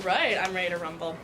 right, I'm ready to rumble.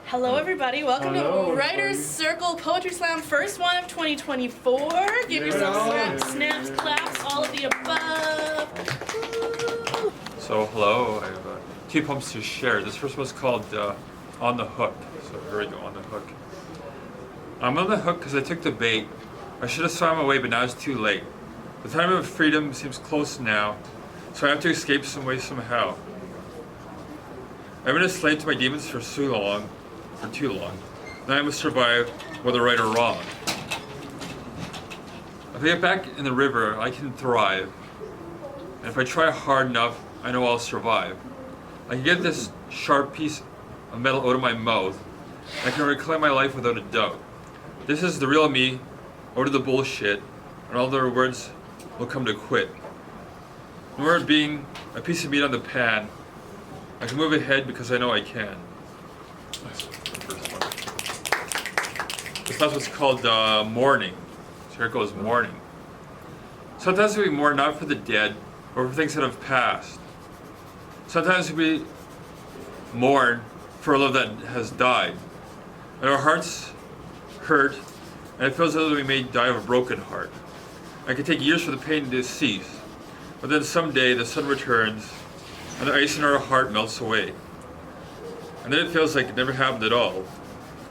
Hello, everybody. Welcome to Writers Circle Poetry Slam, first one of 2024. Give yourself slaps, snaps, claps, all of the above. Woo. So, hello. I have 2 poems to share. This first one's called On the Hook. So, here we go, On the Hook. I'm on the hook because I took the bait. I should have swam away, but now it's too late. The time of freedom seems close now, so I have to escape some way, somehow. I've been a slave to my demons for too long. Now I must survive, whether right or wrong. If I get back in the river, I can thrive. And if I try hard enough, I know I'll survive. I can get this sharp piece of metal out of my mouth. I can reclaim my life without a doubt. This is the real me, out of the bullshit, and all their words will come to quit. No more being a piece of meat on the pan. I can move ahead because I know I can. That's the first one. This last one's called Mourning. So here it goes, Mourning. Sometimes we mourn not for the dead, but for things that have passed. Sometimes we mourn for a love that has died. And our hearts hurt, and it feels as though we may die of a broken heart. It can take years for the pain to cease, but then someday the sun returns, and the ice in our heart melts away. And then it feels like it never happened at all,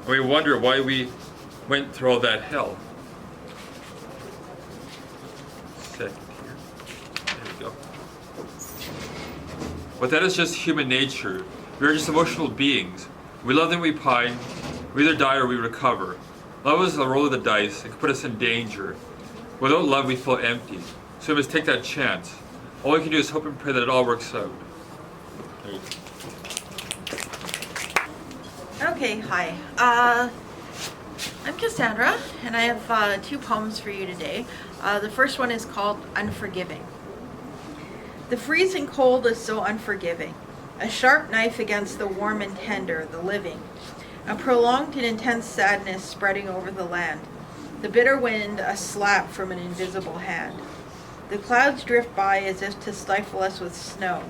and we wonder why we went through all that hell. Second here. There we go. But that is just human nature. We are just emotional beings. We love, then we pine. We either die or we recover. Love is the roll of the dice. It can put us in danger. Without love, we feel empty. So we must take that chance. All we can do is hope and pray that it all works out. There you go. Okay, hi. I'm Cassandra, and I have 2 poems for you today. The first one is called Unforgiving. The freezing cold is so unforgiving. A sharp knife against the warm and tender, the living. A prolonged and intense sadness spreading over the land. The bitter wind, a slap from an invisible hand. The clouds drift by as if to stifle us with snow,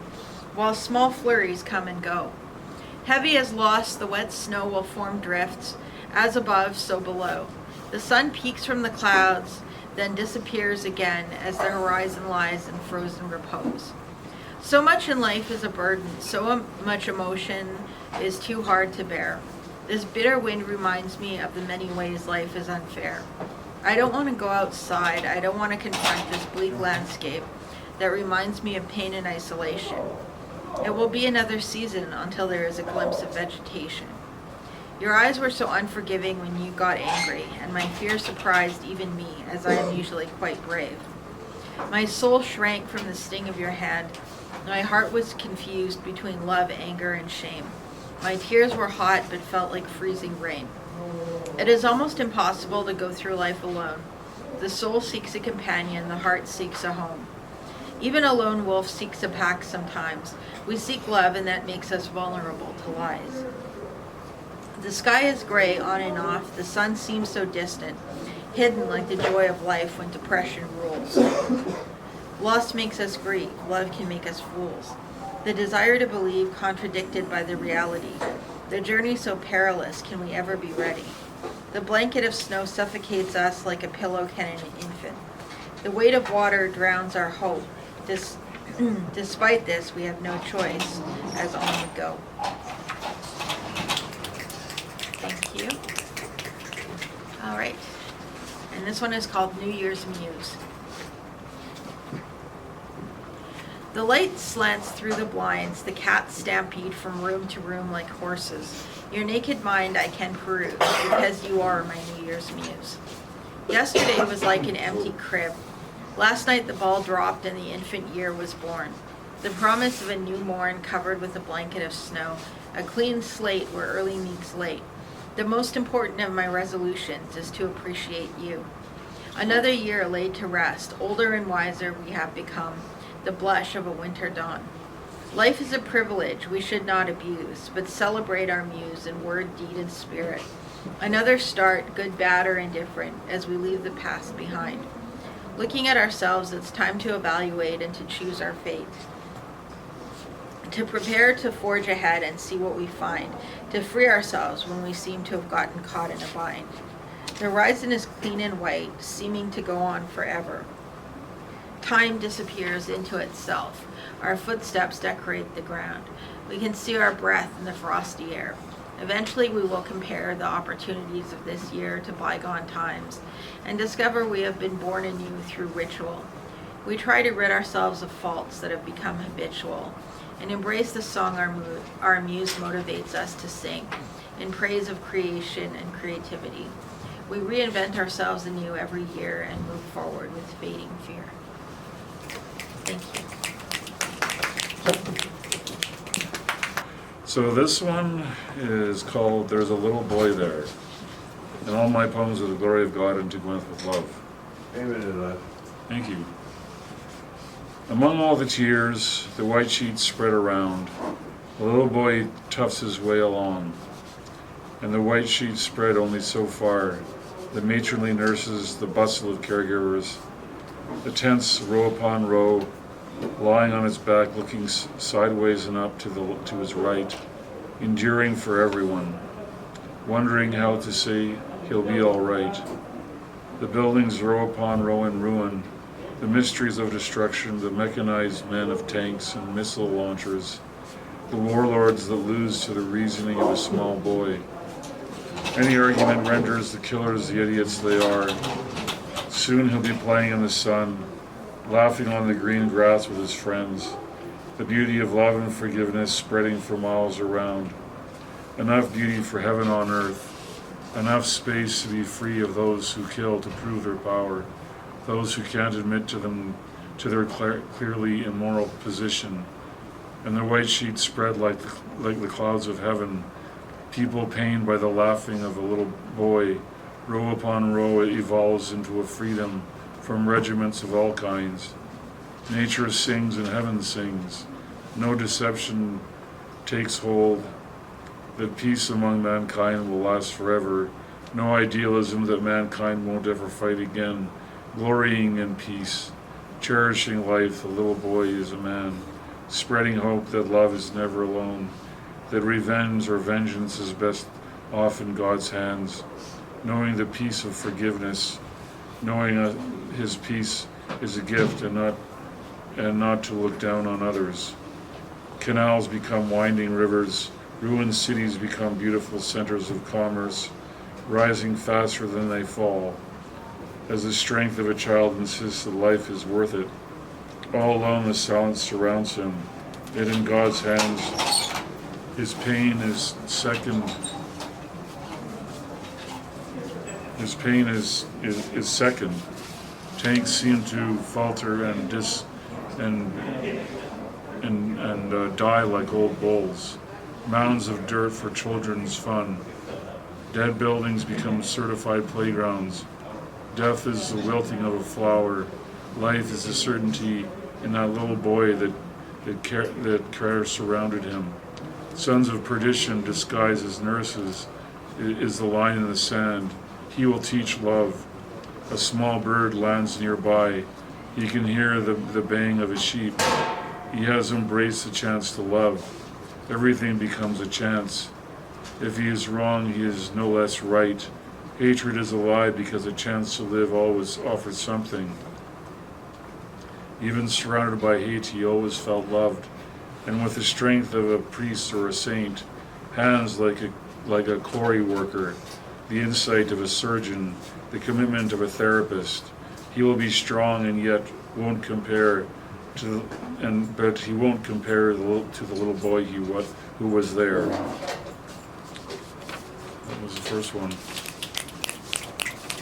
while small flurries come and go. Heavy as loss, the wet snow will form drifts, as above, so below. The sun peeks from the clouds, then disappears again as the horizon lies in frozen repose. So much in life is a burden, so much emotion is too hard to bear. This bitter wind reminds me of the many ways life is unfair. I don't want to go outside. I don't want to confront this bleak landscape that reminds me of pain and isolation. It will be another season until there is a glimpse of vegetation. Your eyes were so unforgiving when you got angry, and my fear surprised even me, as I am usually quite brave. My soul shrank from the sting of your hand. My heart was confused between love, anger, and shame. My tears were hot but felt like freezing rain. It is almost impossible to go through life alone. The soul seeks a companion, the heart seeks a home. Even a lone wolf seeks a pack sometimes. We seek love, and that makes us vulnerable to lies. The sky is gray on and off. The sun seems so distant, hidden like the joy of life when depression rules. Loss makes us grieve. Love can make us fools. The desire to believe contradicted by the reality. The journey so perilous, can we ever be ready? The blanket of snow suffocates us like a pillow can an infant. The weight of water drowns our hope. Despite this, we have no choice, as on we go. Thank you. All right. And this one is called New Year's Muse. The light slants through the blinds, the cats stampede from room to room like horses. Your naked mind I can peruse, because you are my New Year's muse. Yesterday was like an empty crib. Last night the ball dropped and the infant year was born. The promise of a new morn covered with a blanket of snow, a clean slate where early meets late. The most important of my resolutions is to appreciate you. Another year laid to rest, older and wiser we have become, the blush of a winter dawn. Life is a privilege we should not abuse, but celebrate our muse in word, deed, and spirit. Another start, good, bad, or indifferent, as we leave the past behind. Looking at ourselves, it's time to evaluate and to choose our fate. to prepare to forge ahead and see what we find, to free ourselves when we seem to have gotten caught in a bind. The horizon is clean and white, seeming to go on forever. Time disappears into itself. Our footsteps decorate the ground. We can see our breath in the frosty air. Eventually we will compare the opportunities of this year to bygone times and discover we have been born anew through ritual. We try to rid ourselves of faults that have become habitual and embrace the song our muse motivates us to sing in praise of creation and creativity. We reinvent ourselves anew every year and move forward with fading fear. Thank you. So this one is called There's a Little Boy There. And all my poems are the glory of God and to Gwyneth with love. Amen to that. Thank you. Among all the tears, the white sheets spread around. The little boy toughs his way along. And the white sheets spread only so far. The matronly nurses, the bustle of caregivers, the tents row upon row, lying on his back, looking sideways and up to his right, enduring for everyone, wondering how to say he'll be all right. The buildings row upon row in ruin, the mysteries of destruction, the mechanized men of tanks and missile launchers, the warlords that lose to the reasoning of a small boy. Any argument renders the killers the idiots they are. Soon he'll be playing in the sun, laughing on the green grass with his friends, the beauty of love and forgiveness spreading for miles around. Enough beauty for heaven on earth, enough space to be free of those who kill to prove their power, those who can't admit to their clearly immoral position. And the white sheets spread like the clouds of heaven. People pained by the laughing of a little boy, row upon row it evolves into a freedom from regiments of all kinds. Nature sings and heaven sings. No deception takes hold, that peace among mankind will last forever. No idealism that mankind won't ever fight again. Glorying in peace, cherishing life, the little boy is a man. Spreading hope that love is never alone, that revenge or vengeance is best off in God's hands. Knowing the peace of forgiveness, knowing his peace is a gift and not to look down on others. Canals become winding rivers, ruined cities become beautiful centers of commerce, rising faster than they fall. As the strength of a child insists that life is worth it, all alone the silence surrounds him, yet in God's hands his pain is second. His pain is second. Tanks seem to falter and die like old bulls. Mounds of dirt for children's fun. Dead buildings become certified playgrounds. Death is the wilting of a flower. Life is the certainty in that little boy that care surrounded him. Sons of perdition disguised as nurses is the line in the sand. He will teach love. A small bird lands nearby. He can hear the baying of a sheep. He has embraced the chance to love. Everything becomes a chance. If he is wrong, he is no less right. Hatred is a lie because a chance to live always offers something. Even surrounded by hate, he always felt loved. And with the strength of a priest or a saint, hands like a quarry worker, the insight of a surgeon, the commitment of a therapist, he will be strong and yet won't compare but he won't compare to the little boy who was there. That was the first one.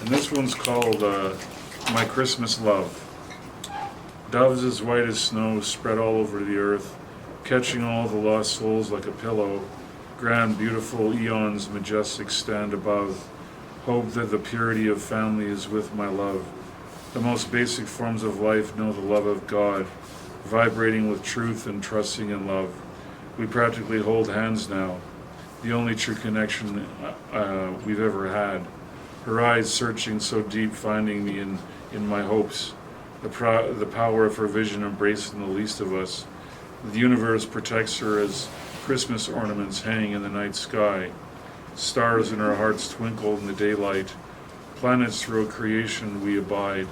And this one's called My Christmas Love. Doves as white as snow spread all over the earth, catching all the lost souls like a pillow. Grand, beautiful eons majestic stand above. Hope that the purity of family is with my love. The most basic forms of life know the love of God, vibrating with truth and trusting in love. We practically hold hands now, the only true connection we've ever had. Her eyes searching so deep, finding me in my hopes. The power of her vision embracing the least of us. The universe protects her as Christmas ornaments hang in the night sky. Stars in her hearts twinkle in the daylight. Planets through creation we abide,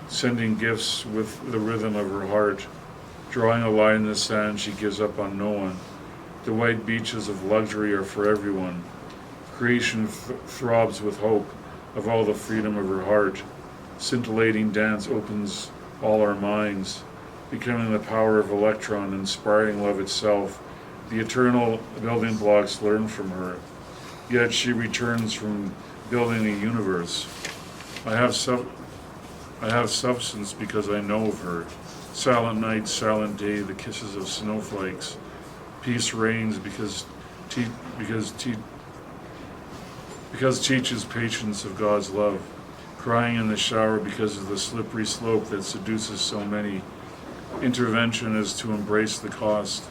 sending gifts with the rhythm of her heart. Drawing a line in the sand she gives up on no one. The white beaches of luxury are for everyone. Creation throbs with hope of all the freedom of her heart. Scintillating dance opens all our minds, becoming the power of electron, inspiring love itself. The eternal building blocks learn from her. Yet she returns from building a universe. I have substance because I know of her. Silent night, silent day, the kisses of snowflakes. Peace reigns because teaches patience of God's love. Crying in the shower because of the slippery slope that seduces so many. Intervention is to embrace the cost.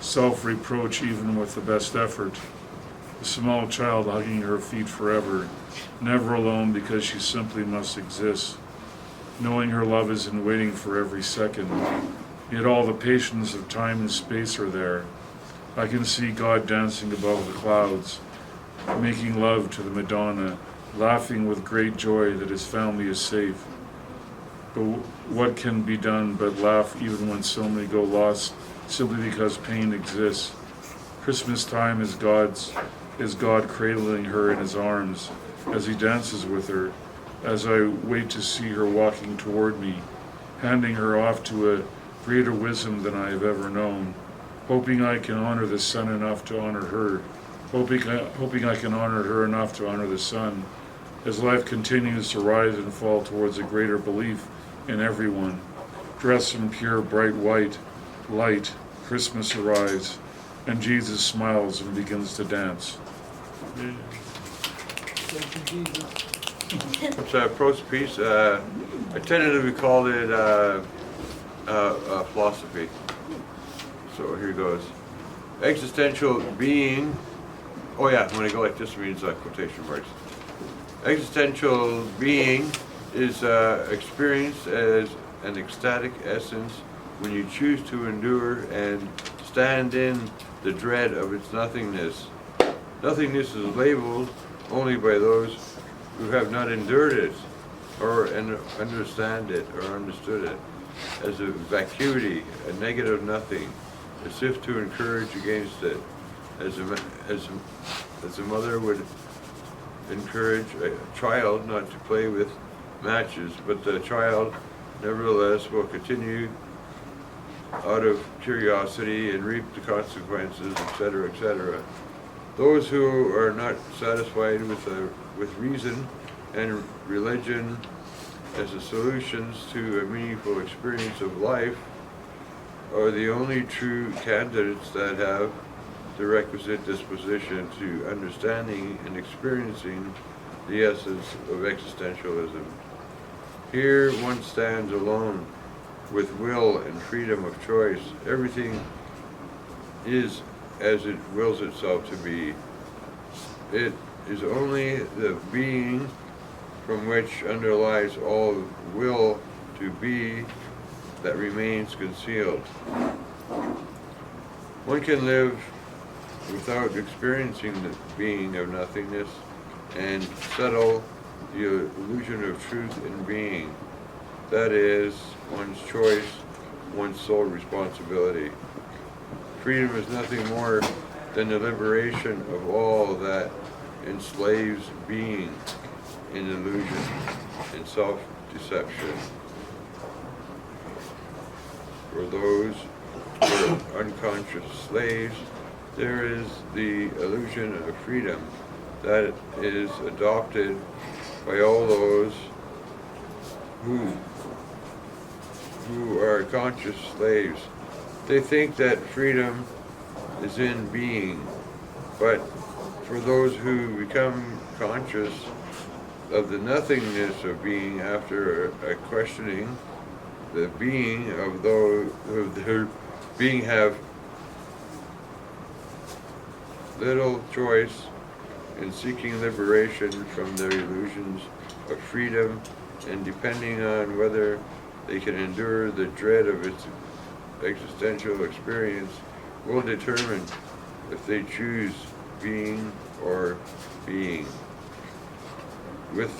Self-reproach even with the best effort. A small child hugging her feet forever. Never alone because she simply must exist. Knowing her love is in waiting for every second. Yet all the patience of time and space are there. I can see God dancing above the clouds, making love to the Madonna, laughing with great joy that his family is safe. But what can be done but laugh even when so many go lost simply because pain exists? Christmas time is God cradling her in his arms as he dances with her, as I wait to see her walking toward me, handing her off to a greater wisdom than I have ever known, hoping I can honor the sun enough to honor her, hoping I can honor her enough to honor the sun, as life continues to rise and fall towards a greater belief in everyone. Dressed in pure bright white light, Christmas arrives, and Jesus smiles and begins to dance. It's a prose piece. I tentatively called it philosophy. So here goes. Existential being. Oh yeah, when I go like this, it means quotation marks. Existential being is experienced as an ecstatic essence when you choose to endure and stand in the dread of its nothingness. Nothingness is labeled only by those who have not endured it or understand it or understood it as a vacuity, a negative nothing, as if to encourage against it, as a mother would encourage a child not to play with matches, but the child nevertheless will continue out of curiosity and reap the consequences, etc., etc. Those who are not satisfied with reason and religion as the solutions to a meaningful experience of life are the only true candidates that have the requisite disposition to understanding and experiencing the essence of existentialism. Here one stands alone with will and freedom of choice. Everything is as it wills itself to be. It is only the being from which underlies all will to be that remains concealed. One can live without experiencing the being of nothingness and settle the illusion of truth in being. That is one's choice, one's sole responsibility. Freedom is nothing more than the liberation of all that enslaves being in illusion and self-deception. For those who are unconscious slaves, there is the illusion of freedom that is adopted by all those who are conscious slaves. They think that freedom is in being, but for those who become conscious of the nothingness of being after a questioning the being of those of their being have little choice in seeking liberation from their illusions of freedom and depending on whether they can endure the dread of its existential experience will determine if they choose being or being. With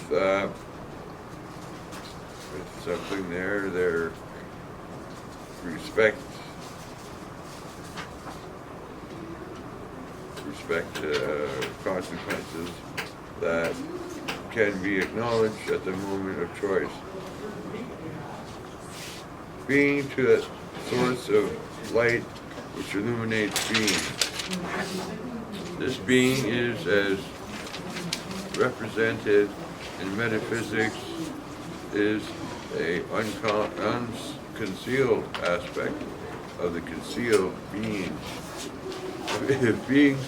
something there, their respect consequences that can be acknowledged at the moment of choice. Being to that source of light which illuminates being. This being is as represented in metaphysics is a unconcealed aspect of the concealed being. Being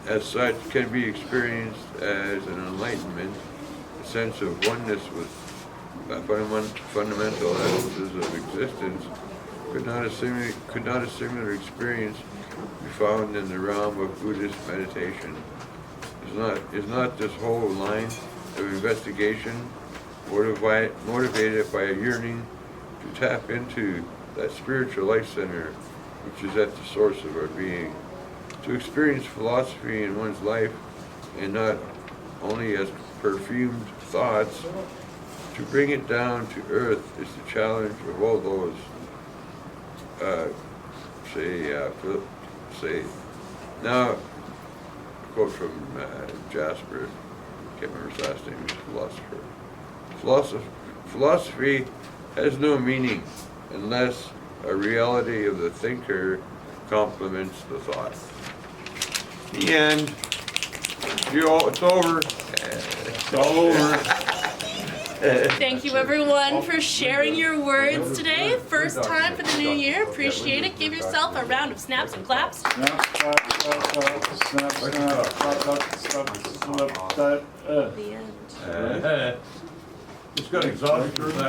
as such can be experienced as an enlightenment, a sense of oneness with fundamental essences of existence. Could not a similar experience be found in the realm of Buddhist meditation? Is not this whole line of investigation motivated by a yearning to tap into that spiritual life center which is at the source of our being? To experience philosophy in one's life and not only as perfumed thoughts, to bring it down to earth is the challenge of all those, now, a quote from Jasper, can't remember his last name, he's a philosopher. Philosophy has no meaning unless a reality of the thinker complements the thought. The end. It's over. It's all over. Thank you everyone for sharing your words today. First time for the new year. Appreciate it. Give yourself a round of snaps and claps. Snap, snap, snap, snap, snap, snap, snap, snap, The end. It's got exhausted for that.